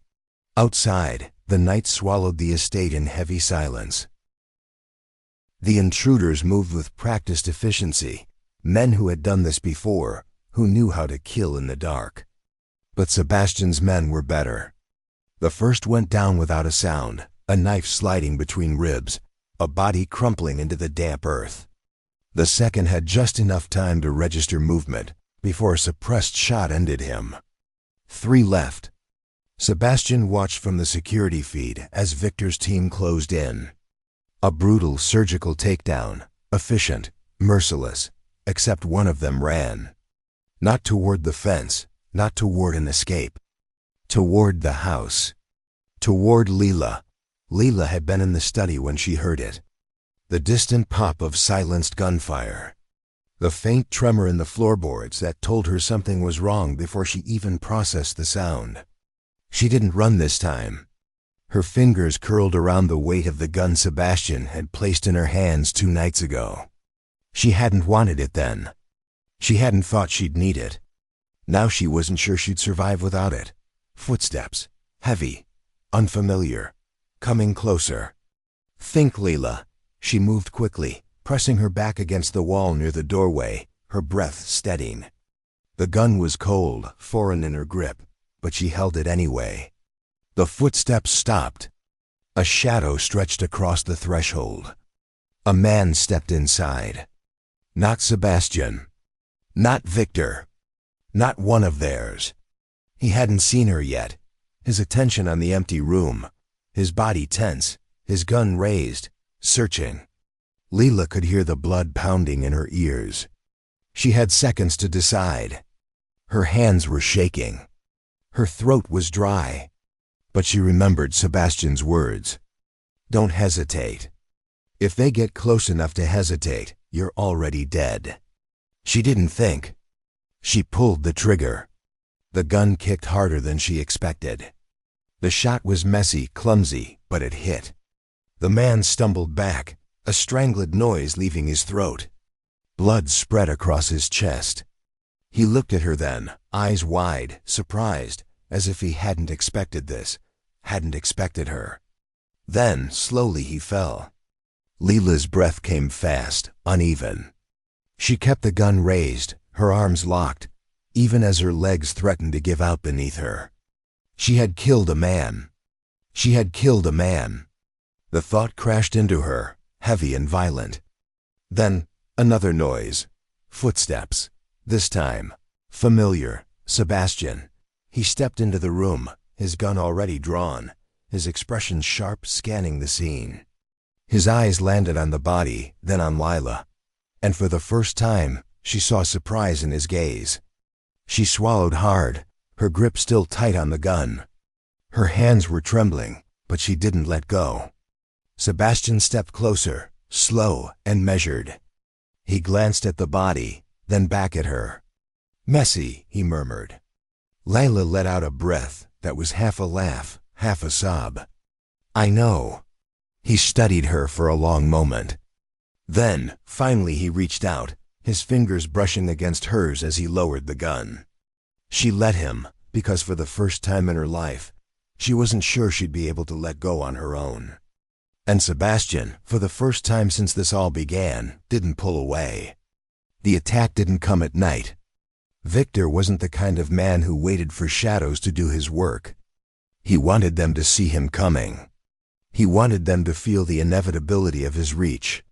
Outside, the night swallowed the estate in heavy silence. The intruders moved with practiced efficiency, men who had done this before, who knew how to kill in the dark. But Sebastian's men were better. The first went down without a sound, a knife sliding between ribs, a body crumpling into the damp earth. The second had just enough time to register movement before a suppressed shot ended him. 3 left. Sebastian watched from the security feed as Victor's team closed in. A brutal surgical takedown, efficient, merciless, except one of them ran. Not toward the fence, not toward an escape. Toward the house. Toward Leela. Leela had been in the study when she heard it. The distant pop of silenced gunfire. The faint tremor in the floorboards that told her something was wrong before she even processed the sound. She didn't run this time. Her fingers curled around the weight of the gun Sebastian had placed in her hands 2 nights ago. She hadn't wanted it then. She hadn't thought she'd need it. Now she wasn't sure she'd survive without it. Footsteps. Heavy. Unfamiliar. Coming closer. Think, Leela. She moved quickly, pressing her back against the wall near the doorway, her breath steadying. The gun was cold, foreign in her grip, but she held it anyway. The footsteps stopped. A shadow stretched across the threshold. A man stepped inside. Not Sebastian. Not Victor. Not one of theirs. He hadn't seen her yet. His attention on the empty room. His body tense, his gun raised, searching. Leela could hear the blood pounding in her ears. She had seconds to decide. Her hands were shaking. Her throat was dry. But she remembered Sebastian's words. Don't hesitate. If they get close enough to hesitate, you're already dead. She didn't think. She pulled the trigger. The gun kicked harder than she expected. The shot was messy, clumsy, but it hit. The man stumbled back, a strangled noise leaving his throat. Blood spread across his chest. He looked at her then, eyes wide, surprised, as if he hadn't expected this, hadn't expected her. Then, slowly he fell. Leela's breath came fast, uneven. She kept the gun raised, her arms locked, even as her legs threatened to give out beneath her. She had killed a man. She had killed a man. The thought crashed into her, heavy and violent. Then, another noise. Footsteps. This time, familiar. Sebastian. He stepped into the room, his gun already drawn, his expression sharp, scanning the scene. His eyes landed on the body, then on Leela. And for the first time, she saw surprise in his gaze. She swallowed hard, her grip still tight on the gun. Her hands were trembling, but she didn't let go. Sebastian stepped closer, slow and measured. He glanced at the body, then back at her. Messy, he murmured. Leila let out a breath that was half a laugh, half a sob. I know. He studied her for a long moment. Then, finally he reached out, his fingers brushing against hers as he lowered the gun. She let him, because for the first time in her life, she wasn't sure she'd be able to let go on her own. And Sebastian, for the first time since this all began, didn't pull away. The attack didn't come at night. Victor wasn't the kind of man who waited for shadows to do his work. He wanted them to see him coming. He wanted them to feel the inevitability of his reach.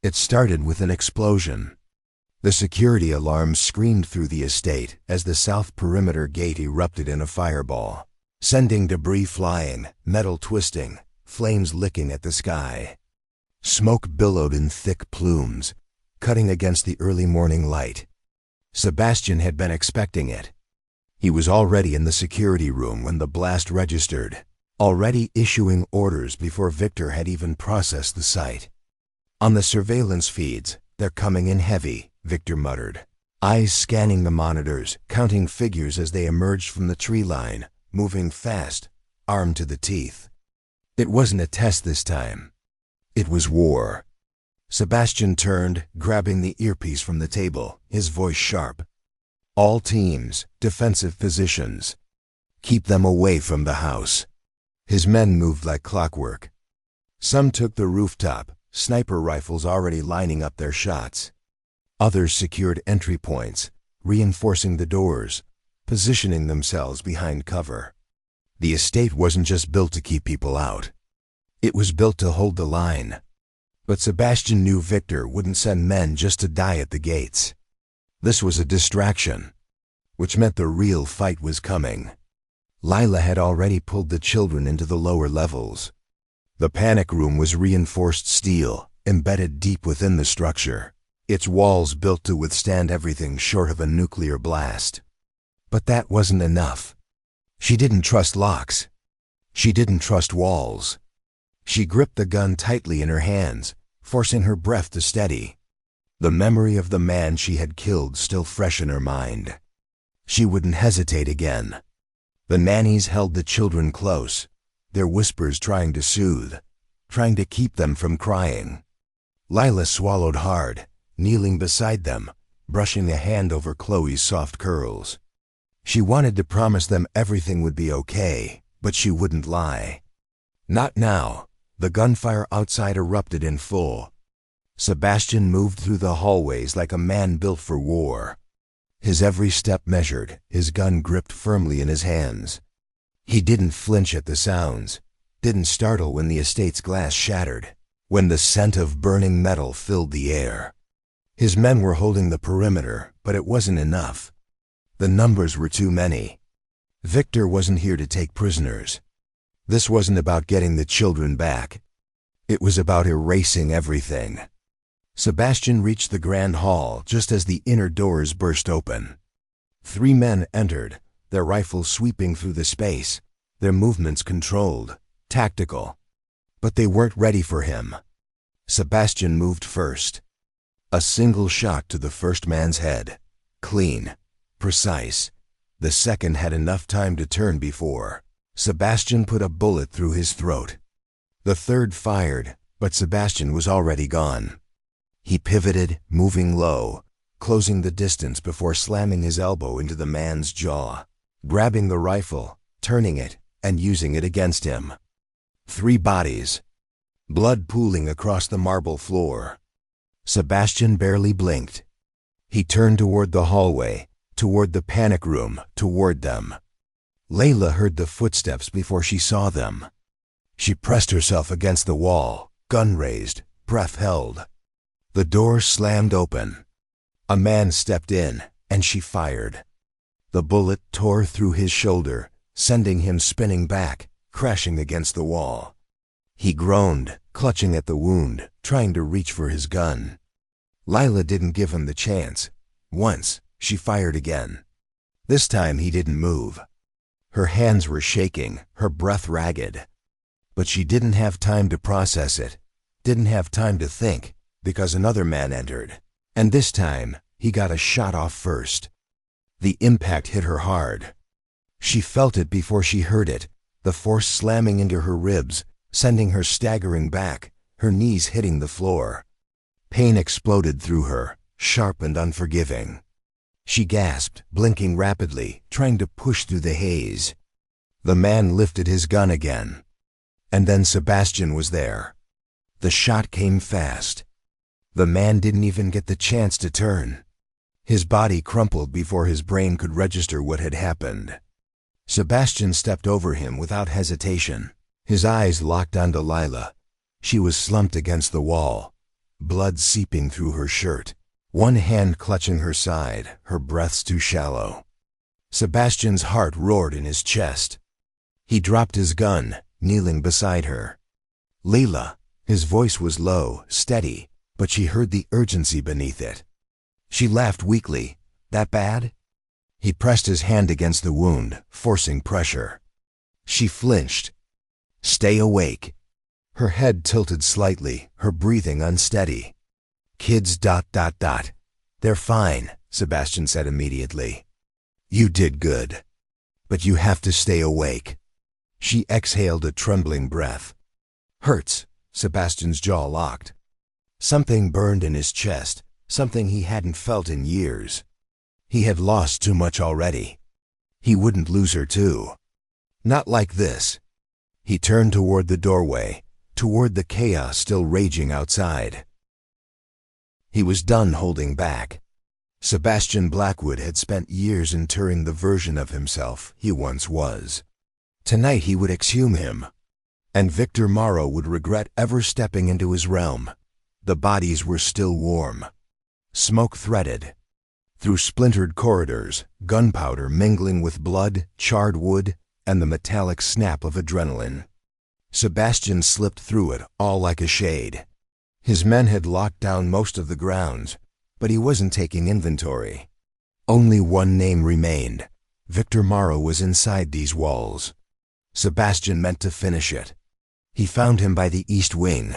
It started with an explosion. The security alarm screamed through the estate as the south perimeter gate erupted in a fireball, sending debris flying, metal twisting, flames licking at the sky. Smoke billowed in thick plumes, cutting against the early morning light. Sebastian had been expecting it. He was already in the security room when the blast registered, already issuing orders before Victor had even processed the site. On the surveillance feeds, they're coming in heavy, Victor muttered, eyes scanning the monitors, counting figures as they emerged from the tree line, moving fast, armed to the teeth. It wasn't a test this time. It was war. Sebastian turned, grabbing the earpiece from the table, his voice sharp. All teams, defensive positions. Keep them away from the house. His men moved like clockwork. Some took the rooftop, sniper rifles already lining up their shots. Others secured entry points, reinforcing the doors, positioning themselves behind cover. The estate wasn't just built to keep people out. It was built to hold the line. But Sebastian knew Victor wouldn't send men just to die at the gates. This was a distraction, which meant the real fight was coming. Lila had already pulled the children into the lower levels. The panic room was reinforced steel, embedded deep within the structure, its walls built to withstand everything short of a nuclear blast. But that wasn't enough. She didn't trust locks. She didn't trust walls. She gripped the gun tightly in her hands, forcing her breath to steady. The memory of the man she had killed still fresh in her mind. She wouldn't hesitate again. The nannies held the children close, their whispers trying to soothe, trying to keep them from crying. Lila swallowed hard, kneeling beside them, brushing a hand over Chloe's soft curls. She wanted to promise them everything would be okay, but she wouldn't lie. Not now. The gunfire outside erupted in full. Sebastian moved through the hallways like a man built for war. His every step measured, his gun gripped firmly in his hands. He didn't flinch at the sounds, didn't startle when the estate's glass shattered, when the scent of burning metal filled the air. His men were holding the perimeter, but it wasn't enough. The numbers were too many. Victor wasn't here to take prisoners. This wasn't about getting the children back. It was about erasing everything. Sebastian reached the grand hall just as the inner doors burst open. 3 men entered, their rifles sweeping through the space, their movements controlled, tactical. But they weren't ready for him. Sebastian moved first. A single shot to the first man's head. Clean, precise. The second had enough time to turn before Sebastian put a bullet through his throat. The third fired, but Sebastian was already gone. He pivoted, moving low, closing the distance before slamming his elbow into the man's jaw, grabbing the rifle, turning it, and using it against him. 3 bodies. Blood pooling across the marble floor. Sebastian barely blinked. He turned toward the hallway, toward the panic room, toward them. Layla heard the footsteps before she saw them. She pressed herself against the wall, gun raised, breath held. The door slammed open. A man stepped in, and she fired. The bullet tore through his shoulder, sending him spinning back, crashing against the wall. He groaned, clutching at the wound, trying to reach for his gun. Lila didn't give him the chance. Once, she fired again. This time he didn't move. Her hands were shaking, her breath ragged. But she didn't have time to process it, didn't have time to think, because another man entered. And this time, he got a shot off first. The impact hit her hard. She felt it before she heard it, the force slamming into her ribs, sending her staggering back, her knees hitting the floor. Pain exploded through her, sharp and unforgiving. She gasped, blinking rapidly, trying to push through the haze. The man lifted his gun again. And then Sebastian was there. The shot came fast. The man didn't even get the chance to turn. His body crumpled before his brain could register what had happened. Sebastian stepped over him without hesitation, his eyes locked onto Lila. She was slumped against the wall, blood seeping through her shirt, one hand clutching her side, her breaths too shallow. Sebastian's heart roared in his chest. He dropped his gun, kneeling beside her. Lila, his voice was low, steady, but she heard the urgency beneath it. She laughed weakly. That bad? He pressed his hand against the wound, forcing pressure. She flinched. Stay awake. Her head tilted slightly, her breathing unsteady. Kids ... They're fine, Sebastian said immediately. You did good. But you have to stay awake. She exhaled a trembling breath. Hurts, Sebastian's jaw locked. Something burned in his chest, something he hadn't felt in years. He had lost too much already. He wouldn't lose her too. Not like this. He turned toward the doorway, toward the chaos still raging outside. He was done holding back. Sebastian Blackwood had spent years interring the version of himself he once was. Tonight he would exhume him, and Victor Morrow would regret ever stepping into his realm. The bodies were still warm. Smoke threaded through splintered corridors, gunpowder mingling with blood, charred wood, and the metallic snap of adrenaline. Sebastian slipped through it all like a shade. His men had locked down most of the grounds, but he wasn't taking inventory. Only one name remained. Victor Morrow was inside these walls. Sebastian meant to finish it. He found him by the east wing.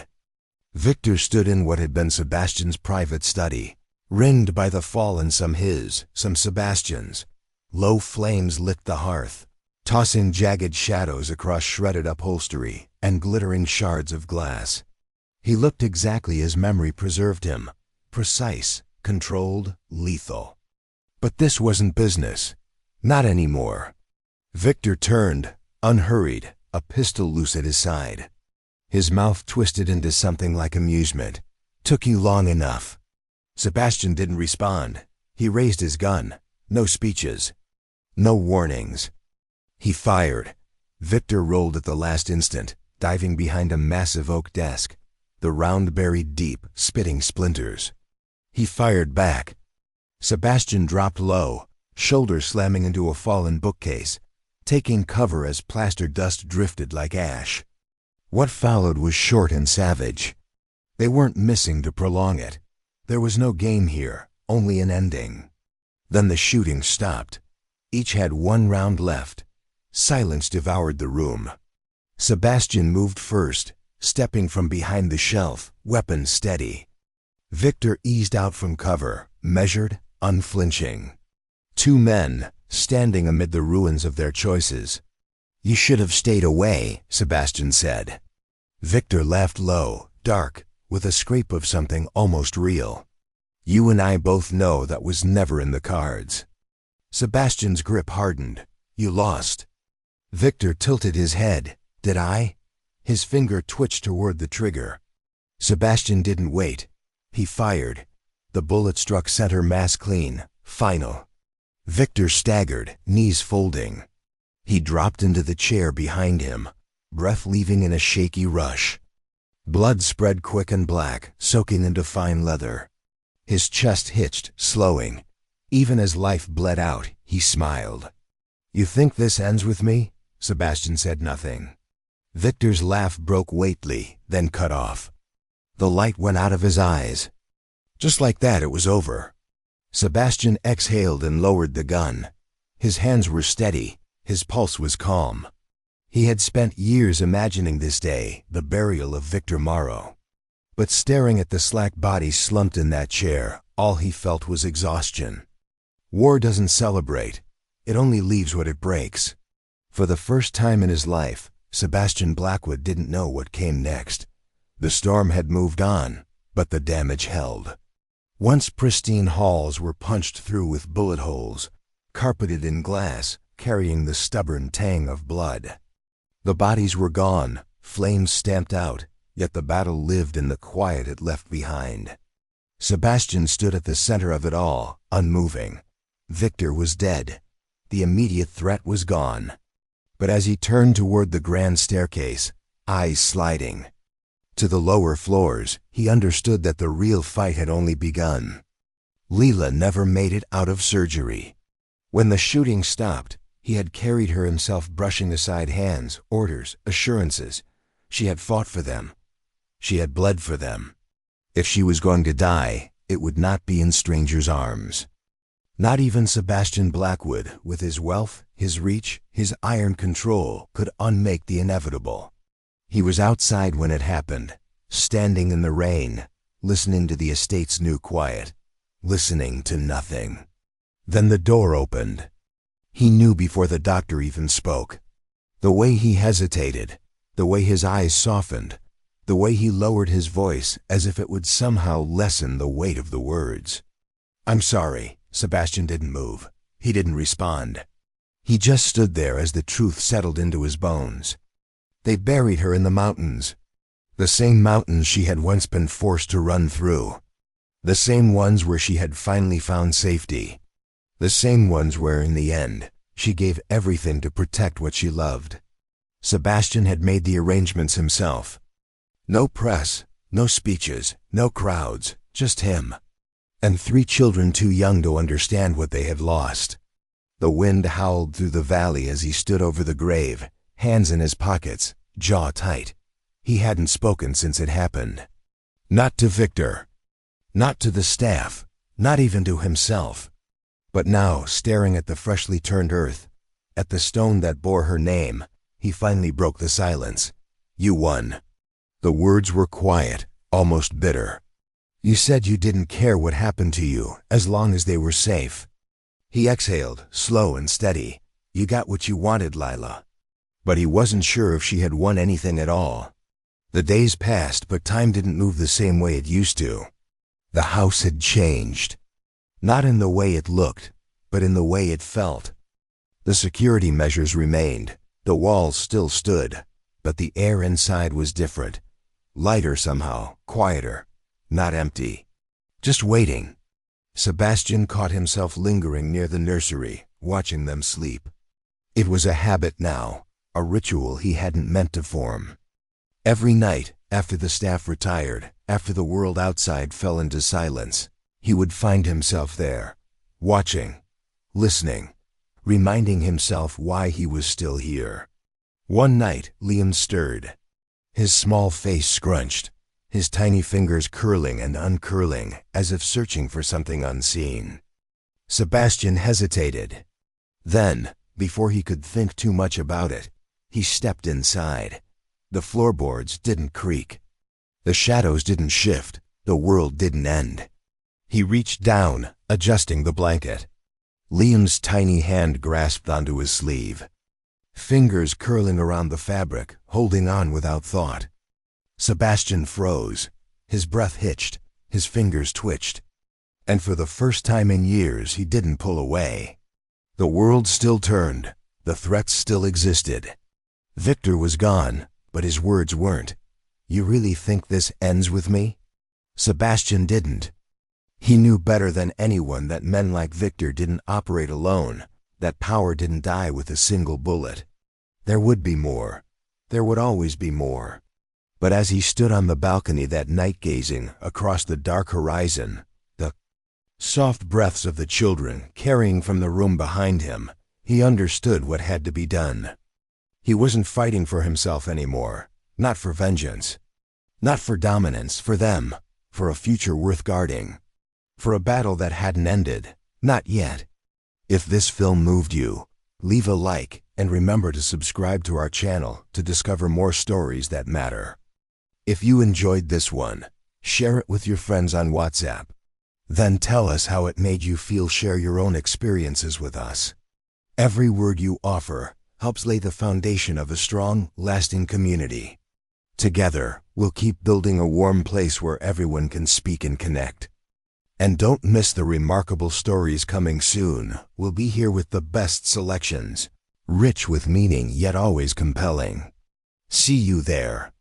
Victor stood in what had been Sebastian's private study, ringed by the fallen, some his, some Sebastian's. Low flames lit the hearth, tossing jagged shadows across shredded upholstery and glittering shards of glass. He looked exactly as memory preserved him, precise, controlled, lethal. But this wasn't business. Not anymore. Victor turned, unhurried, a pistol loose at his side. His mouth twisted into something like amusement. Took you long enough. Sebastian didn't respond. He raised his gun. No speeches. No warnings. He fired. Victor rolled at the last instant, diving behind a massive oak desk, the round buried deep, spitting splinters. He fired back. Sebastian dropped low, shoulder slamming into a fallen bookcase, taking cover as plaster dust drifted like ash. What followed was short and savage. They weren't missing to prolong it. There was no game here, only an ending. Then the shooting stopped. Each had one round left. Silence devoured the room. Sebastian moved first, stepping from behind the shelf, weapon steady. Victor eased out from cover, measured, unflinching. Two men, standing amid the ruins of their choices. "You should have stayed away," Sebastian said. Victor laughed low, dark, with a scrape of something almost real. "You and I both know that was never in the cards." Sebastian's grip hardened. "You lost." Victor tilted his head. "Did I?" His finger twitched toward the trigger. Sebastian didn't wait. He fired. The bullet struck center mass clean, final. Victor staggered, knees folding. He dropped into the chair behind him, breath leaving in a shaky rush. Blood spread quick and black, soaking into fine leather. His chest hitched, slowing. Even as life bled out, he smiled. "You think this ends with me?" Sebastian said nothing. Victor's laugh broke weightly, then cut off. The light went out of his eyes. Just like that, it was over. Sebastian exhaled and lowered the gun. His hands were steady. His pulse was calm. He had spent years imagining this day, the burial of Victor Morrow. But staring at the slack body slumped in that chair, all he felt was exhaustion. War doesn't celebrate. It only leaves what it breaks. For the first time in his life, Sebastian Blackwood didn't know what came next. The storm had moved on, but the damage held. Once pristine halls were punched through with bullet holes, carpeted in glass, carrying the stubborn tang of blood. The bodies were gone, flames stamped out, yet the battle lived in the quiet it left behind. Sebastian stood at the center of it all, unmoving. Victor was dead. The immediate threat was gone. But as he turned toward the grand staircase, eyes sliding to the lower floors, he understood that the real fight had only begun. Leela never made it out of surgery. When the shooting stopped, he had carried her himself, brushing aside hands, orders, assurances. She had fought for them. She had bled for them. If she was going to die, it would not be in strangers' arms. Not even Sebastian Blackwood, with his wealth, his reach, his iron control, could unmake the inevitable. He was outside when it happened, standing in the rain, listening to the estate's new quiet, listening to nothing. Then the door opened. He knew before the doctor even spoke. The way he hesitated, the way his eyes softened, the way he lowered his voice as if it would somehow lessen the weight of the words. "I'm sorry." Sebastian didn't move. He didn't respond. He just stood there as the truth settled into his bones. They buried her in the mountains, the same mountains she had once been forced to run through. The same ones where she had finally found safety. The same ones where, in the end, she gave everything to protect what she loved. Sebastian had made the arrangements himself. No press, no speeches, no crowds, just him. And 3 children too young to understand what they had lost. The wind howled through the valley as he stood over the grave, hands in his pockets, jaw tight. He hadn't spoken since it happened. Not to Victor. Not to the staff. Not even to himself. But now, staring at the freshly turned earth, at the stone that bore her name, he finally broke the silence. You won. The words were quiet, almost bitter. You said you didn't care what happened to you, as long as they were safe. He exhaled, slow and steady. You got what you wanted, Lila. But he wasn't sure if she had won anything at all. The days passed, but time didn't move the same way it used to. The house had changed. Not in the way it looked, but in the way it felt. The security measures remained. The walls still stood, but the air inside was different. Lighter somehow, quieter, not empty. Just waiting. Sebastian caught himself lingering near the nursery, watching them sleep. It was a habit now, a ritual he hadn't meant to form. Every night, after the staff retired, after the world outside fell into silence, he would find himself there, watching, listening, reminding himself why he was still here. One night, Liam stirred. His small face scrunched, his tiny fingers curling and uncurling as if searching for something unseen. Sebastian hesitated. Then, before he could think too much about it, he stepped inside. The floorboards didn't creak. The shadows didn't shift. The world didn't end. He reached down, adjusting the blanket. Liam's tiny hand grasped onto his sleeve. Fingers curling around the fabric, holding on without thought. Sebastian froze. His breath hitched. His fingers twitched. And for the first time in years, he didn't pull away. The world still turned. The threats still existed. Victor was gone, but his words weren't. You really think this ends with me? Sebastian didn't. He knew better than anyone that men like Victor didn't operate alone, that power didn't die with a single bullet. There would be more. There would always be more. But as he stood on the balcony that night gazing across the dark horizon, the soft breaths of the children carrying from the room behind him, he understood what had to be done. He wasn't fighting for himself anymore, not for vengeance, not for dominance, for them, for a future worth guarding, for a battle that hadn't ended, not yet. If this film moved you, leave a like and remember to subscribe to our channel to discover more stories that matter. If you enjoyed this one, share it with your friends on WhatsApp. Then tell us how it made you feel. Share your own experiences with us. Every word you offer helps lay the foundation of a strong, lasting community. Together, we'll keep building a warm place where everyone can speak and connect. And don't miss the remarkable stories coming soon. We'll be here with the best selections, rich with meaning yet always compelling. See you there.